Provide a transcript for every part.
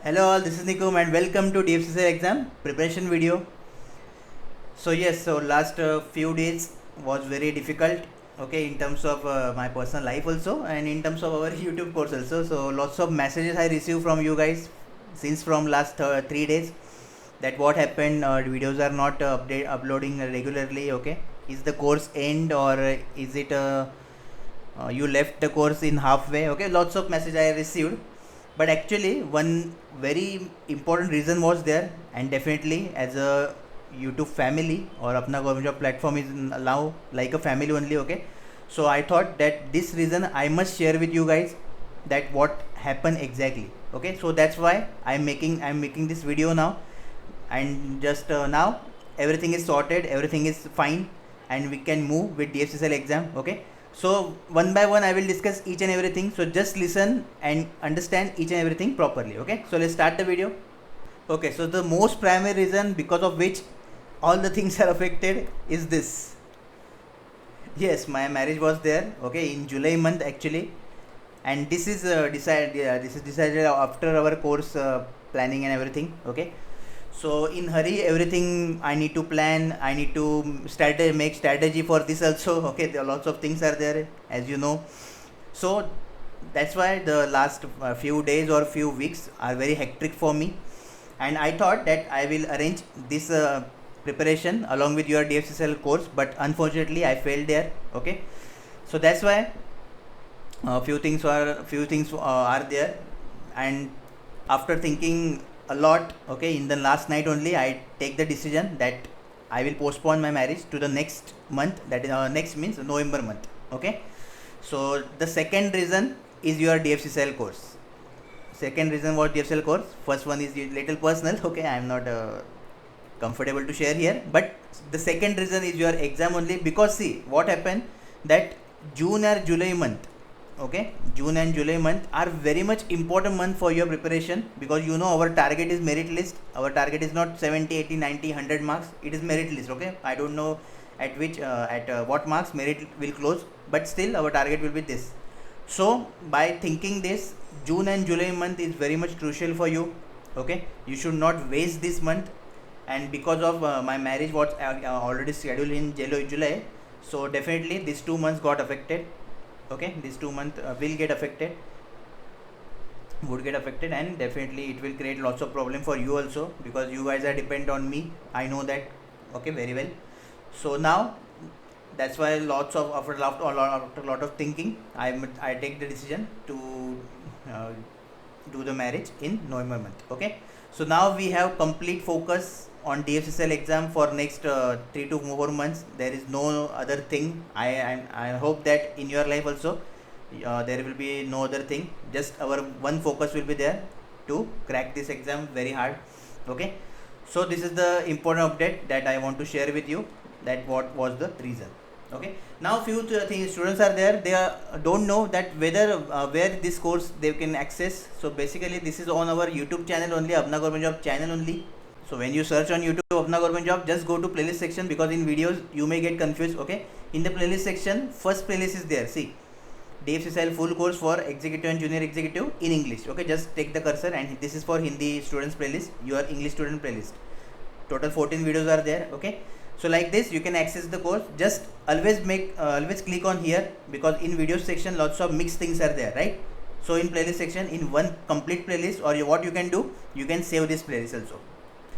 Hello all, this is Nikum and welcome to DFCC exam preparation video. So yes, so last few days was very difficult, okay, in terms of my personal life also and in terms of our YouTube course also. So lots of messages I received from you guys since from last 3 days that what happened, videos are not uploading regularly, okay. Is the course end or is it you left the course in halfway, okay. Lots of messages I received, but actually one very important reason was there, and definitely as a YouTube family or Apna Government Job platform is now like a family only, okay. So I thought that this reason I must share with you guys that what happened exactly, okay. So that's why I'm making this video now, and just now everything is sorted, everything is fine, and we can move with DFCCL exam, okay. So one by one I will discuss each and everything, so just listen and understand each and everything properly, okay. So let's start the video. Okay, so the most primary reason because of which all the things are affected is this. Yes, my marriage was there, okay, in July month actually, and this is decided after our course planning and everything, okay. So in hurry everything I need to plan, I need to make strategy for this also, okay. There are lots of things are there, as you know. So that's why the last few days or few weeks are very hectic for me, and I thought that I will arrange this preparation along with your DFCCL course, but unfortunately I failed there, okay. So that's why few things are there, and after thinking a lot, okay, in the last night only I take the decision that I will postpone my marriage to the next month, that is next means November month, okay. So the second reason is your DFCCL course. Second reason was DFCCL course. First one is little personal, okay, I am not comfortable to share here, but the second reason is your exam only, because see what happened that June or July month, okay, June and July month are very much important month for your preparation, because you know our target is merit list. Our target is not 70, 80, 90, 100 marks, it is merit list, okay. I don't know at which what marks merit will close, but still our target will be this. So by thinking this, June and July month is very much crucial for you, okay. You should not waste this month, and because of my marriage was already scheduled in July, so definitely these 2 months got affected, okay. These 2 months would get affected, and definitely it will create lots of problem for you also, because you guys are depend on me, I know that, okay, very well. So now that's why lots of after a lot of thinking I take the decision to do the marriage in November month, okay. So now we have complete focus on DFCCL exam for next 3 to 4 months. There is no other thing. I hope that in your life also there will be no other thing, just our one focus will be there to crack this exam very hard, okay. So this is the important update that I want to share with you, that what was the reason, okay. Now few things students are there, they don't know that whether where this course they can access. So basically this is on our YouTube channel only, Apna Government Job channel only. So when you search on YouTube Apna Government Job, just go to playlist section, because in videos you may get confused, okay. In the playlist section, first playlist is there, see, DFCCL full course for executive and junior executive in English, okay. Just take the cursor, and this is for Hindi students playlist, your English student playlist. Total 14 videos are there, okay. So like this you can access the course. Just always click on here, because in video section lots of mixed things are there, right. So in playlist section, in one complete playlist, or what you can do, you can save this playlist also,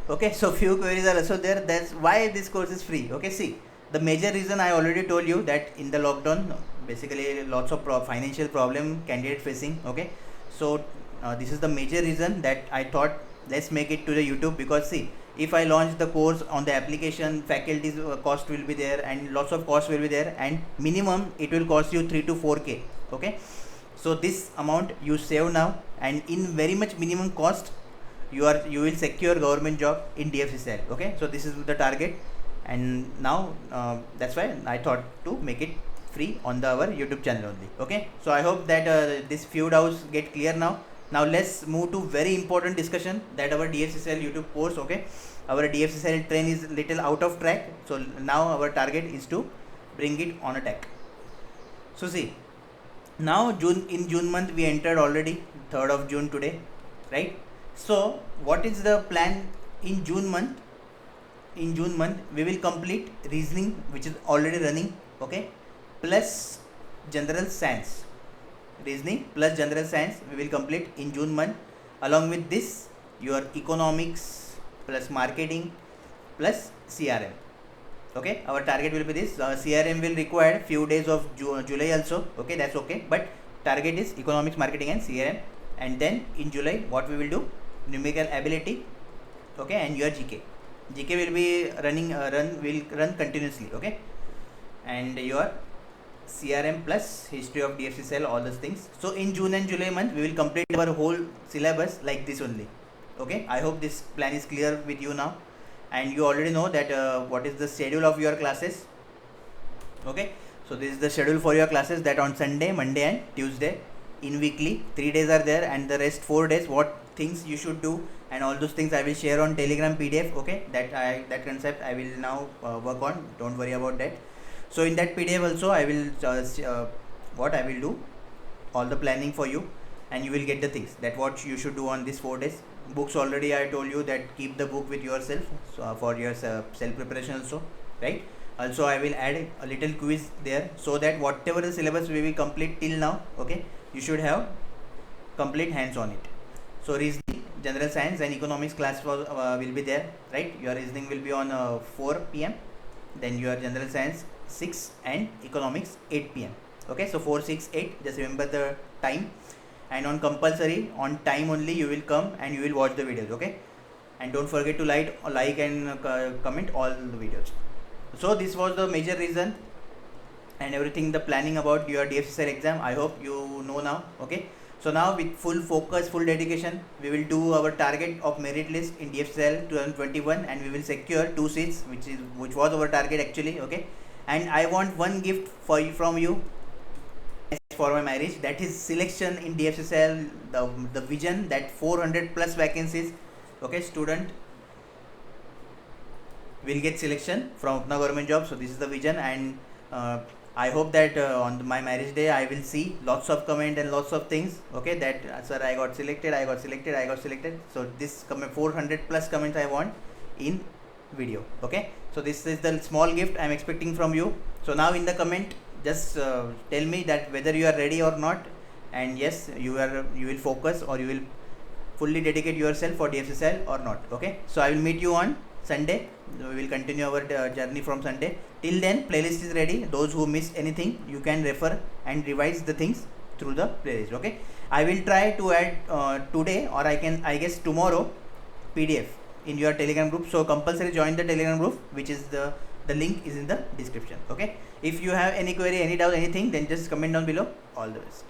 okay. So few queries are also there, that's why this course is free, okay. See, the major reason I already told you, that in the lockdown basically lots of financial problem candidate facing, okay. So this is the major reason that I thought let's make it to the YouTube, because see, if I launch the course on the application, faculty's cost will be there, and lots of cost will be there, and minimum it will cost you 3 to 4k, okay. So this amount you save now, and in very much minimum cost you will secure government job in DFCCL, okay. So this is the target, and now that's why I thought to make it free on our YouTube channel only, okay. So I hope that this few doubts get clear now. Now let's move to very important discussion, that our DFCCL YouTube course, okay. Our DFCCL train is little out of track, so now our target is to bring it on a track. So see, now in June month we entered already, 3rd of June today, right. So what is the plan in June month? In June month we will complete reasoning, which is already running, okay, plus general science. Reasoning plus general science we will complete in June month. Along with this, your economics plus marketing plus CRM. Okay, our target will be this. CRM will require few days of July also, okay, that's okay, but target is economics, marketing and CRM. And then in July what we will do, numerical ability, okay, and your GK will be run continuously, okay, and your CRM plus history of DFC cell, all those things. So in June and July month we will complete our whole syllabus like this only, okay. I hope this plan is clear with you now, and you already know that what is the schedule of your classes, okay. So this is the schedule for your classes, that on Sunday, Monday and Tuesday in weekly 3 days are there, and the rest 4 days what things you should do and all those things I will share on Telegram PDF, okay. That concept I will now work on, don't worry about that. So in that PDF also I will what I will do all the planning for you, and you will get the things that what you should do on these 4 days. Books already I told you that keep the book with yourself, so for your self preparation also, right. Also I will add a little quiz there, so that whatever the syllabus we will complete till now, okay, you should have complete hands on it. So reasoning, general science and economics class will be there, right. Your reasoning will be on 4 PM, then your general science 6 and economics 8 PM, okay. So 4, 6, 8, just remember the time, and on compulsory on time only you will come and you will watch the videos, okay. And don't forget to like and comment all the videos. So this was the major reason and everything, the planning about your DFCCL exam. I hope you know now, okay. So now with full focus, full dedication, we will do our target of merit list in DFCCL 2021, and we will secure 2 seats, which was our target actually, okay. And I want one gift from you for my marriage, that is selection in DFCCL, the vision that 400 plus vacancies, okay, student will get selection from Upna government job. So this is the vision, and I hope that on my marriage day I will see lots of comment and lots of things, okay, that sir I got selected, I got selected, I got selected. So this 400 plus comments I want in video, okay. So this is the small gift I am expecting from you. So now in the comment just tell me that whether you are ready or not, and yes, you will focus or you will fully dedicate yourself for DFCCL or not, okay. So I will meet you on Sunday. We will continue our journey from Sunday. Till then playlist is ready. Those who missed anything, you can refer and revise the things through the playlist, okay. I will try to add today, or I guess tomorrow, PDF in your Telegram group. So compulsory join the Telegram group, which is the link is in the description, okay. If you have any query, any doubt, anything, then just comment down below. All the best.